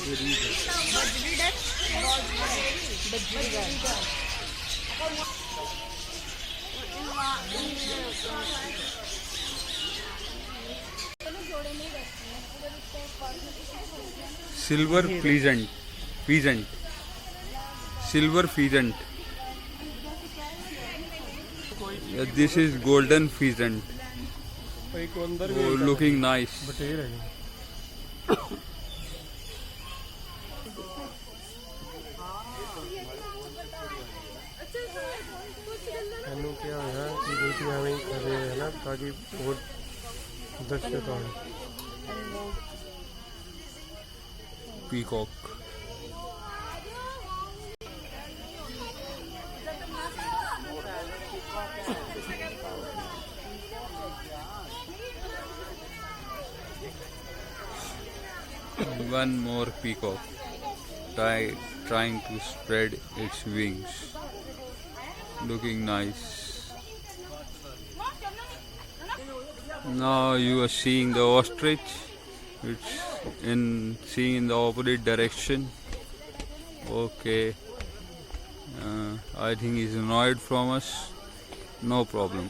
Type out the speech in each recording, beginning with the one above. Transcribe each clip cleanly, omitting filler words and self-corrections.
Silver pheasant. Silver pheasant. This is golden pheasant. Oh, looking nice. क्या है कि बेटी हमें कर रहे हैं ना ताकि बहुत दर्शक आए. Peacock. One more peacock trying to spread its wings. Looking nice. Now you are seeing the ostrich. It's seeing in the opposite direction. Okay. I think he's annoyed from us. No problem.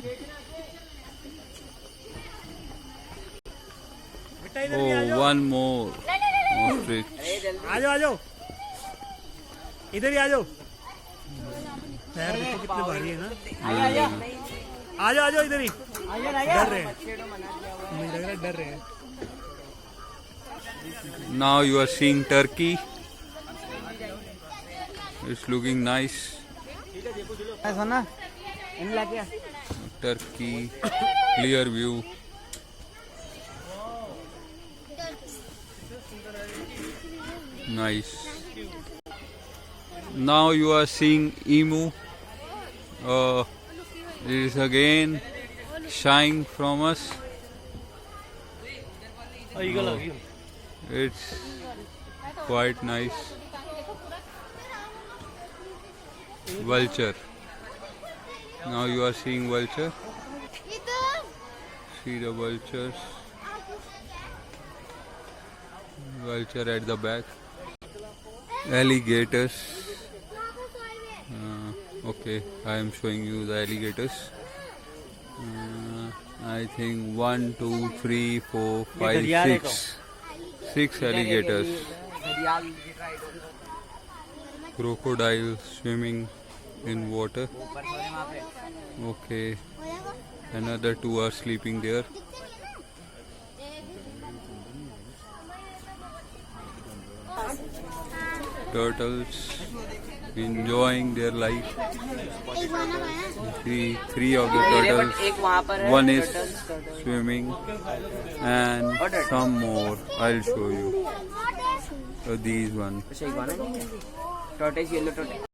Oh, one more ostrich. आ जाओ इधर ही आ जाओ. पैर देखो कितने भारी है ना. आ जाओ इधर ही. डर रहे हैं. मुझे लग रहा है डर रहे हैं. Now you are seeing turkey. It's looking nice. Turkey, clear view. Nice. Now you are seeing emu. It is again shying from us. It's quite nice. Vulture. Now you are seeing vulture. See the vultures. Vulture at the back. Alligators. Okay, I am showing you the alligators. I think 1, 2, 3, 4, 5, 6. 6 alligators. Crocodile swimming in water. Okay, another 2 are sleeping there. Turtles enjoying their life. See 3 of the turtles. One is swimming and some more. I'll show you. So these one. tortoise, yellow tortoise.